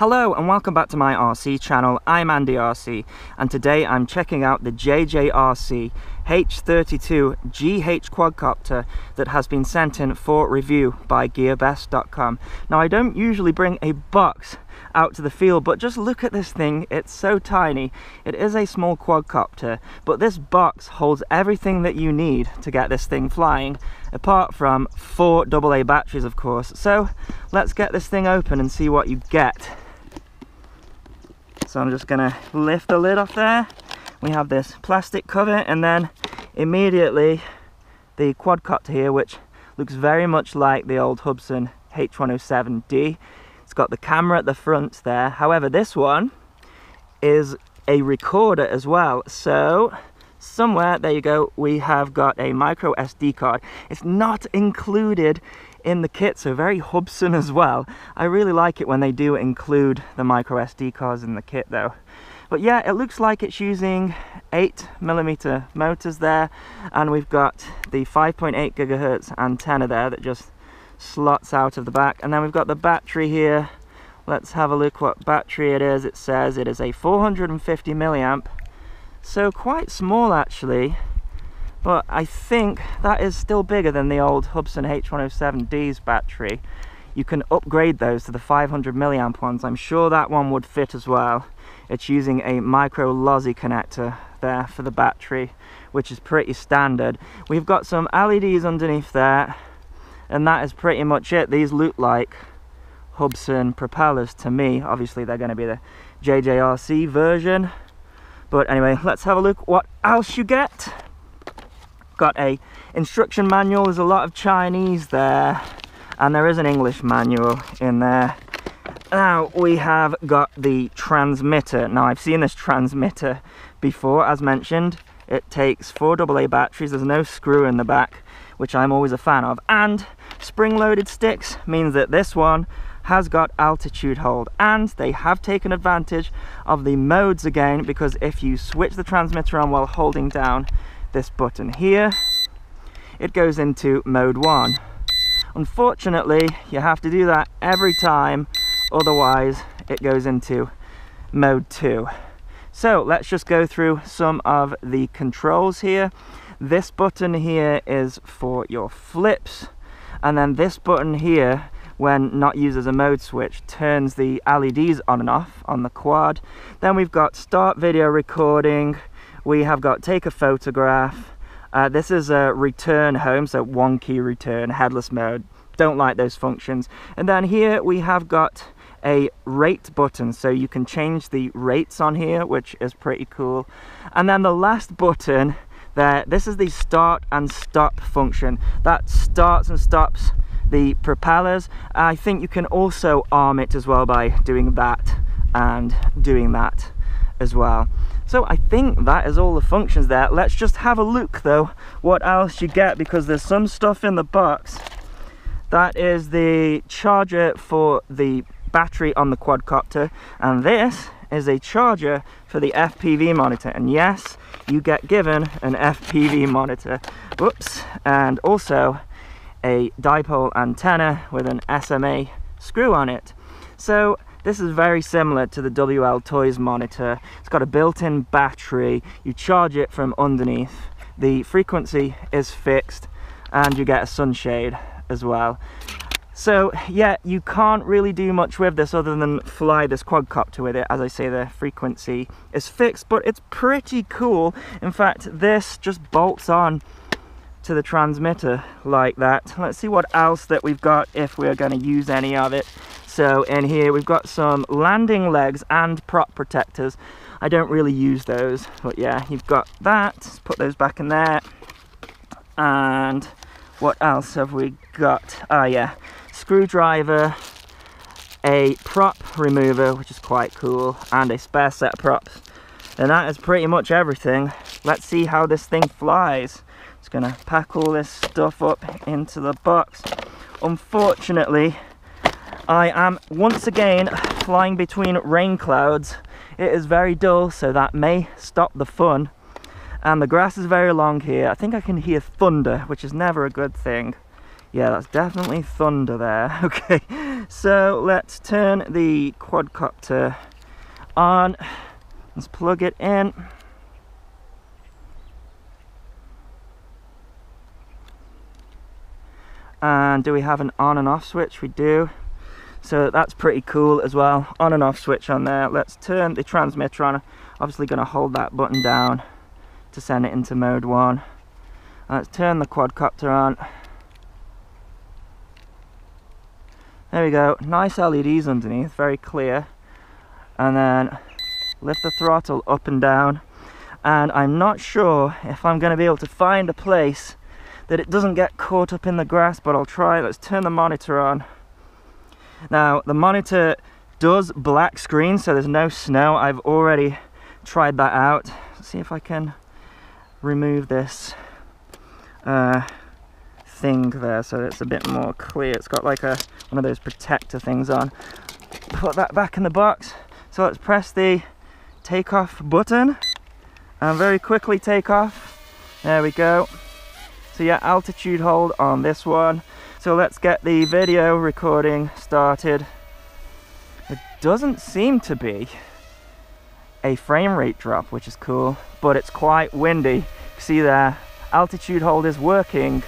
Hello and welcome back to my RC channel. I'm AndyRC and today I'm checking out the JJRC H32GH quadcopter that has been sent in for review by gearbest.com. Now I don't usually bring a box out to the field, but just look at this thing. It's so tiny. It is a small quadcopter, but this box holds everything that you need to get this thing flying, apart from 4 AA batteries of course. So let's get this thing open and see what you get. So I'm just gonna lift the lid off there. We have this plastic cover and then immediately the quadcopter here, which looks very much like the old Hubsan H107D. It's got the camera at the front there. However, this one is a recorder as well. So somewhere, there you go, we have got a micro SD card. It's not included in the kit, so very Hubsan as well. I really like it when they do include the micro SD cards in the kit though. But yeah, it looks like it's using 8mm motors there, and we've got the 5.8 GHz antenna there that just slots out of the back, and then we've got the battery here. Let's have a look what battery it is. It says it is a 450 milliamp, so quite small actually, but I think that is still bigger than the old Hubsan H107D's battery. You can upgrade those to the 500 milliamp ones. I'm sure that one would fit as well. It's using a micro LOSI connector there for the battery, which is pretty standard. We've got some LEDs underneath there, and that is pretty much it. These look like Hubsan propellers to me. Obviously they're going to be the JJRC version, but anyway, let's have a look what else you get. Got a instruction manual. There's a lot of Chinese there, and there is an English manual in there. Now we have got the transmitter. Now I've seen this transmitter before, as mentioned. It takes 4 AA batteries. There's no screw in the back, which I'm always a fan of, and spring-loaded sticks means that this one has got altitude hold, and they have taken advantage of the modes again, because if you switch the transmitter on while holding down this button here, it goes into mode 1. Unfortunately, you have to do that every time, otherwise it goes into mode 2. So let's just go through some of the controls here. This button here is for your flips, and then this button here, when not used as a mode switch, turns the LEDs on and off on the quad. Then we've got start video recording. We have got take a photograph. This is a return home, so 1 key return, headless mode. Don't like those functions. And then here we have got a rate button, so you can change the rates on here, which is pretty cool. And then the last button there, this is the start and stop function. That starts and stops the propellers. I think you can also arm it as well by doing that and doing that as well. So I think that is all the functions there. Let's just have a look though what else you get, because there's some stuff in the box. That is the charger for the battery on the quadcopter, and this is a charger for the FPV monitor, and yes, you get given an FPV monitor. Whoops. And also a dipole antenna with an SMA screw on it. So this is very similar to the WL Toys monitor. It's got a built-in battery. You charge it from underneath. The frequency is fixed, and you get a sunshade as well. So yeah, you can't really do much with this other than fly this quadcopter with it. As I say, the frequency is fixed, but it's pretty cool. In fact, this just bolts on to the transmitter like that. Let's see what else that we've got if we're going to use any of it. So in here we've got some landing legs and prop protectors. I don't really use those, but yeah, you've got that. Let's put those back in there. And what else have we got? Ah yeah, screwdriver, a prop remover, which is quite cool, and a spare set of props. And that is pretty much everything. Let's see how this thing flies. Just gonna pack all this stuff up into the box. Unfortunately, I am once again flying between rain clouds. It is very dull, so that may stop the fun. And the grass is very long here. I think I can hear thunder, which is never a good thing. Yeah, that's definitely thunder there. Okay, So let's turn the quadcopter on. Let's plug it in. And do we have an on and off switch? We do. So that's pretty cool as well. On and off switch on there. Let's turn the transmitter on. Obviously going to hold that button down to send it into mode 1. Let's turn the quadcopter on. There we go. Nice LEDs underneath, very clear. And then lift the throttle up and down. And I'm not sure if I'm going to be able to find a place that it doesn't get caught up in the grass, but I'll try. Let's turn the monitor on. Now, the monitor does black screen, so there's no snow. I've already tried that out. Let's see if I can remove this thing there so it's a bit more clear. It's got like one of those protector things on. Put that back in the box. So let's press the takeoff button and very quickly take off. There we go. So yeah, altitude hold on this one. So let's get the video recording started. It doesn't seem to be a frame rate drop, which is cool, but it's quite windy. See there, altitude hold is working,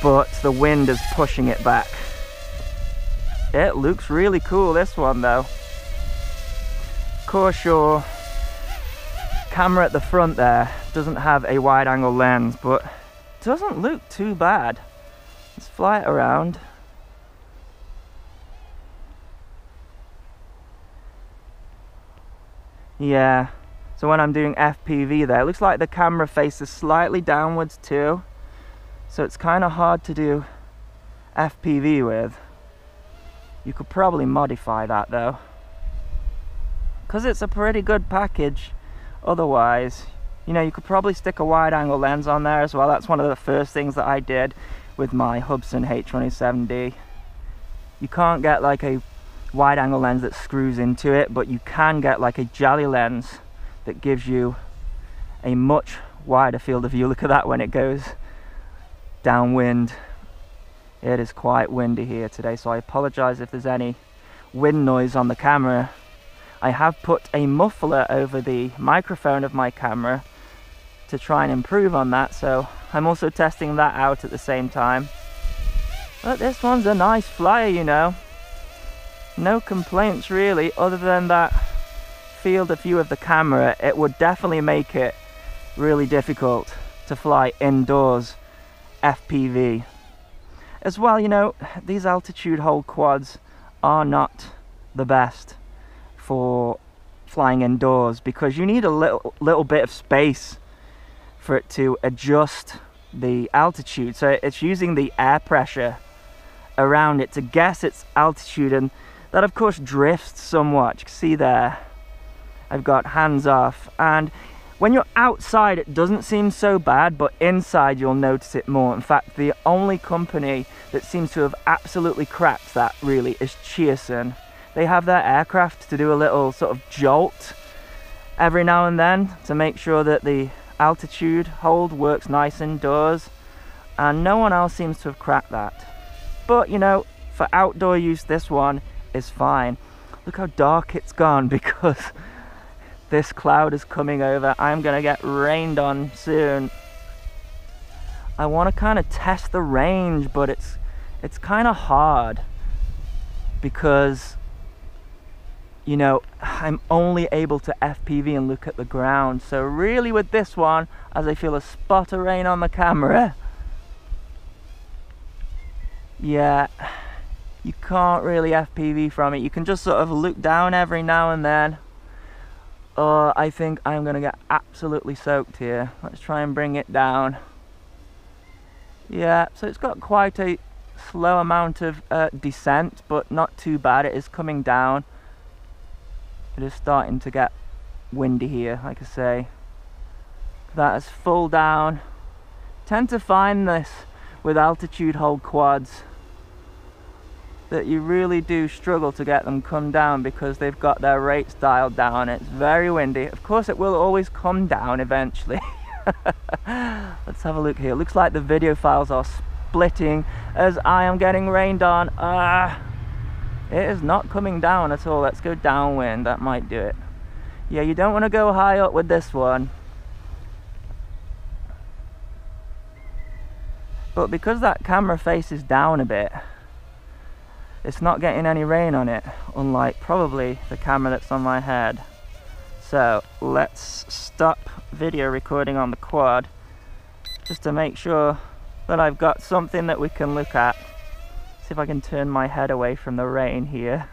but the wind is pushing it back. It looks really cool, this one though. Of course, your camera at the front there doesn't have a wide angle lens, but it doesn't look too bad. Let's fly it around. Yeah, so when I'm doing FPV there, it looks like the camera faces slightly downwards too. So it's kind of hard to do FPV with. You could probably modify that though, because it's a pretty good package. Otherwise, you know, you could probably stick a wide angle lens on there as well. That's one of the first things that I did with my Hubsan H27D. You can't get like a wide angle lens that screws into it, but you can get like a jelly lens that gives you a much wider field of view. Look at that when it goes downwind. It is quite windy here today, so I apologize if there's any wind noise on the camera. I have put a muffler over the microphone of my camera to try and improve on that, so I'm also testing that out at the same time. But this one's a nice flyer, you know. No complaints really, other than that field of view of the camera. It would definitely make it really difficult to fly indoors FPV. As well, you know, these altitude hold quads are not the best for flying indoors, because you need a little bit of space for it to adjust the altitude. So it's using the air pressure around it to guess its altitude, and that of course drifts somewhat. You can see there I've got hands off, and when you're outside it doesn't seem so bad, but inside you'll notice it more. In fact, the only company that seems to have absolutely cracked that really is Cheerson. They have their aircraft to do a little sort of jolt every now and then to make sure that the altitude hold works nice indoors, and no one else seems to have cracked that. But you know, for outdoor use this one is fine. Look how dark it's gone because this cloud is coming over. I'm gonna get rained on soon. I want to kind of test the range, but it's kind of hard because, you know, I'm only able to FPV and look at the ground. So really with this one, as I feel a spot of rain on the camera, yeah, you can't really FPV from it. You can just sort of look down every now and then. I think I'm gonna get absolutely soaked here. Let's try and bring it down. Yeah, so it's got quite a slow amount of descent, but not too bad. It is coming down. It is starting to get windy here, like I say. That is full down. Tend to find this with altitude hold quads, that you really do struggle to get them come down because they've got their rates dialed down. It's very windy. Of course it will always come down eventually. Let's have a look here. Looks like the video files are splitting as I am getting rained on. It is not coming down at all. Let's go downwind, that might do it. Yeah, you don't want to go high up with this one. But because that camera faces down a bit, it's not getting any rain on it, unlike probably the camera that's on my head. So let's stop video recording on the quad just to make sure that I've got something that we can look at. See if I can turn my head away from the rain here.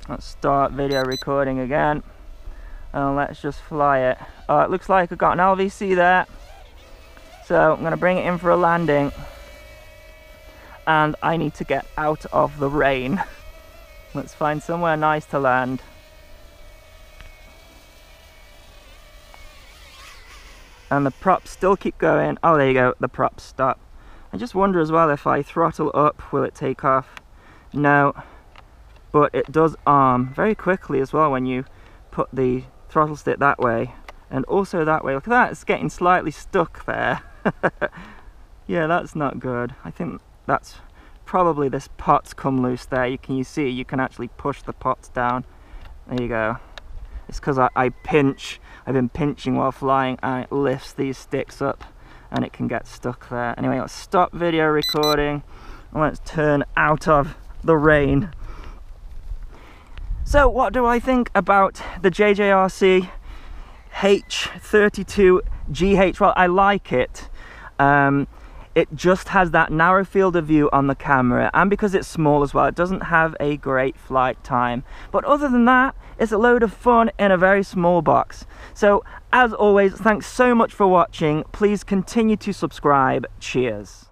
Let's start video recording again, and let's just fly it. Oh, it looks like I've got an LVC there, so I'm going to bring it in for a landing, and I need to get out of the rain. Let's find somewhere nice to land. And the props still keep going. Oh, there you go, the props stop. I just wonder as well, if I throttle up, will it take off? No, but it does arm very quickly as well when you put the throttle stick that way and also that way. Look at that, it's getting slightly stuck there. Yeah, that's not good. I think that's probably this pot's come loose there. You see, you can actually push the pots down. There you go. It's because I pinch. I've been pinching while flying, and it lifts these sticks up and it can get stuck there. Anyway, let's stop video recording and let's turn out of the rain. So what do I think about the JJRC H32GH? Well, I like it. It just has that narrow field of view on the camera, and because it's small as well, it doesn't have a great flight time. But other than that, it's a load of fun in a very small box. So as always, thanks so much for watching. Please continue to subscribe. Cheers.